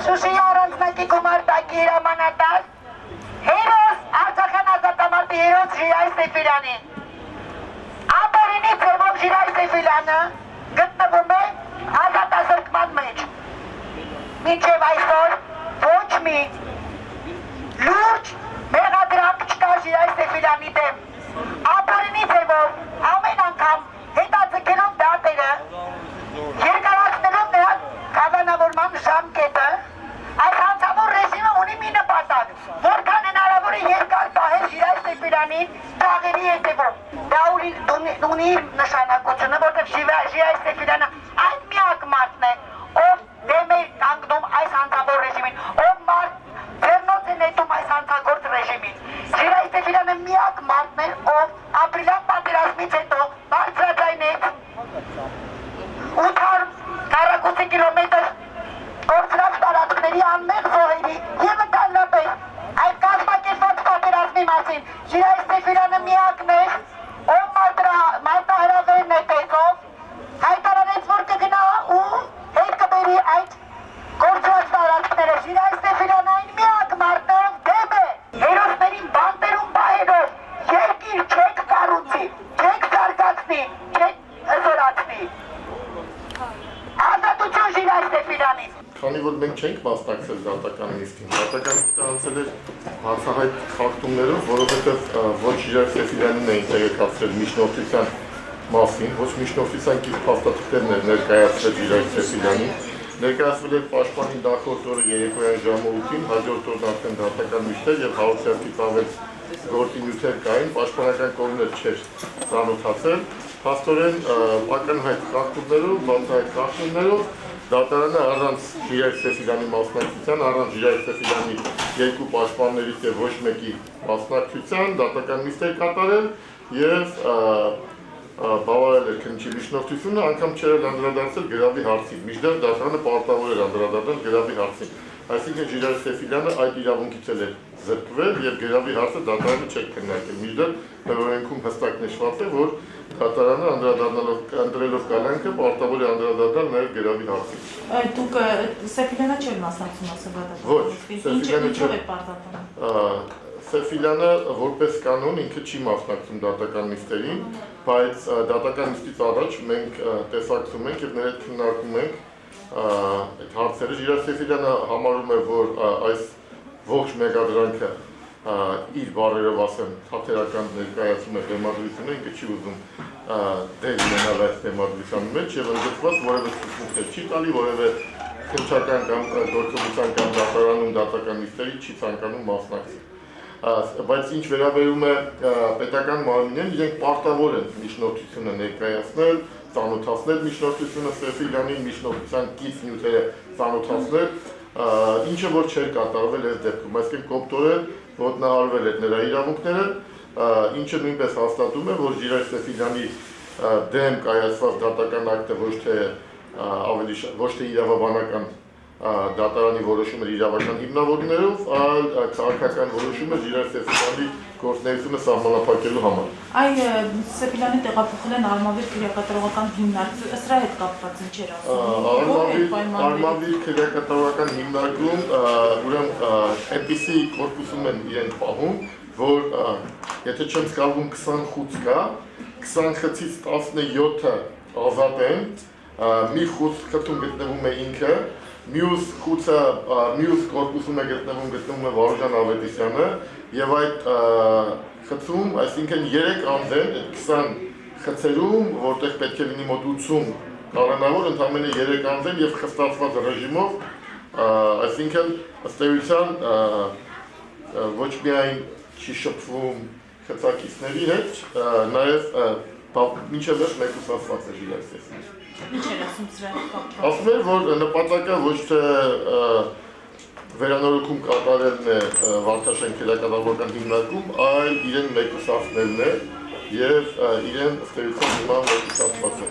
Շուշիի առանձնակի գումարտակի հրամանատար, հերոս Արցախյան ազատամարտի հերոս Ժիրայր Սեֆիրյանին։ Ապարինի ձևով Ժիրայր Սեֆիրյանը գտնվում է ազատազրկման մեջ։ Մինչև այսօր ոչ մի լուրջ մեղադրանք չկա Ժիրայր Սեֆիրյանի դեմ։ Ապարինի ձևով ամեն անգամ հետաձգելով դատերը, երկարացնելով նրա կալանավորման ժամկետը, այս հանցավոր ռեժիմը ունի մի նպատակ, որքան հնարավոր է երկար պահել Ժիրայր Սեֆիրյանին դաղերի հետևում։ Դա ունի նշանակությունը, որտեղ Ժիրայր Սեֆիրյանը այդ միակ մարդն է, ով դեմ է կանգնում այս հանցավոր ռեժիմին, ով ձեռնոց է նետում այս հանցագործ ռեժիմին։ Ժիրայր Սեֆիրյանը միակ մարդն է, ով ապրիլյան պատերազմից հետո բարձրաձայնեց 800 քառակուսի կիլոմետր կորցրած տարածքների անմեղ զոհերի և ընդհանրապես այդ կազմակերպված պատերազմի մասին Ժիրայր Սեֆիրյանը միակն էր, ով մարտահրավեր նետեցով հայտարարեց, որ կգնա ու հետ կբերի այդ կորցրած տարածքները։ Ժիրայր Սեֆիրյանը այն միակ մարդն է, ով դեմ է հերոսներին բանտերում պահելով երկիր չեք կառուցի, չեք զարգացնի, չեք հզորացնի։ Ազատություն Ժիրայր Սեֆիրյանին։ Քանի որ մենք չենք մասնակցել դատական նիստին, դատական նիստը անցել էր բացահայտ խախտումներով, որովհետև ոչ Ժիրայր Սեֆիրյանին էին տեղեկացրել միջնորդության մասին, ոչ միջնորդության կից փաստաթղթերն էր ներկայացրել Ժիրայր Սեֆիրյանին, ներկայացվել էր պաշտպանի նախորդ օրը երեկոյան ժամը 8-ին, հաջորդ օրն արդեն դատական նիստ էր և 100%-ից ավել գործի նյութեր կային, պաշտպանական կողմն չէր ծանոթացել, փաստորեն ակնհայտ խախտումներով, բացահայտ խախտումներով դատարանը առանց Ժիրայր Սեֆիրյանի մասնակցության, առանց Ժիրայր Սեֆիրյանի երկու պաշտպաններից և ոչ մեկի մասնակցության դատական նիստ էր կատարել և բավարարել էր քննիչի միջնորդությունը, անգամ չէր անդրադարձել գրավի հարցին, մինչդեռ դատարանը պարտավոր էր անդրադառնալ գրավի հարցին։ Այսինքն Ժիրայր Սեֆիրյանը այդ իրավունքից էլ էր զրկվել և գրավի հարցը դատարանը չէր քննարկել, մինչդեռ օրենքում հստակ նշված է, որ դատարանը անդրելով կալանքը պարտավոր է անդրադառնալ նաև գրավի հարցին։ Դուք Սեֆիրյանը չէր մասնակցում ասել ոչ, Սեֆիրյանը չէր պարտական։ Սեֆիրյանը որպես կանոն ինքը չի մասնակցում դատական նիստերին, բայց դատական նիստից առաջ մենք տեսակցում ենք և ներետ քննարկում ենք այդ հարցերը։ Ժիրայր Սեֆիրյանը համարում է, որ այս ողջ մեղադրանքը իր բառերով ասեմ թատերական ներկայացում է բեմադրությունը, ինքը չի ուզում դեր ունենալ այս բեմադրության մեջ և ընդգծված որևէ ցուցմունքներ չի տալի, որևէ քննչական կամ գործողության կամ դատարանում դատական նիստերի չի ցանկանում մասնակցել։ Բայց ինչ վերաբերում է պետական մարմիններին, իրենք պարտավոր են միջնորդությունը ներկայացնել, ծանոթացնել միջնորդությունը Սեֆիրյանին, միջնորդության կից նյութերը ծանոթացնել, ինչը որ չէր կատարվել այս դեպքում, այսինքն կոպտորեն ոտնահարվել էր նրա իրավունքները, ինչը նույնպես հաստատում է, որ Ժիրայր Սեֆիրյանի դեմ կայացված դատական ակտը ոչ թե իրավաբանական դատարանի որոշումը իրավական հիմնավորներով, այլ քաղաքական որոշումը Ժիրայր Սեֆիրյանի գործունեությունը սահմանափակելու համար։ Այ Սեֆիրյանի տեղափոխել են Արմավիր քրեակատարողական հիմնարկում, սրա հետ կապված ինչ էր ասում։ Արմավիր քրեակատարողական հիմնարկում ուրեմն այնպիսի կորպուսում են իրենք պահում, որ եթե չեմ սխալվում 20 խուց կա, 20 խցից 17-ը ազատ են, մի խցում գտնվում է ինքը, մյուս կորպուսում է գտնվում է Վարուժան Ավետիսյանը և այդ խցում, այսինքն 3 անձ են, այդ 20 խցերում, որտեղ պետք է լինի մոտ 80 կալանավոր, ընդամենը 3 անձ են և խստացված ռեժիմով, այսինքն ըստ էության ոչ միայն չի շփվում խցակիցների հետ, նաև մինչև վերջ մեկուսացված է Ժիրայր Սեֆիրյանը։ Ինչ էր ասում սրա հետ կապված։ Ասում էր, որ նպատակը ոչ թե վերանորոգում կատարելն է Վարդաշեն քրեակատարողական հիմնարկում, այլ իրեն մեկուսացնելն է և իրեն ըստ էության հիմա մեկուսացված է։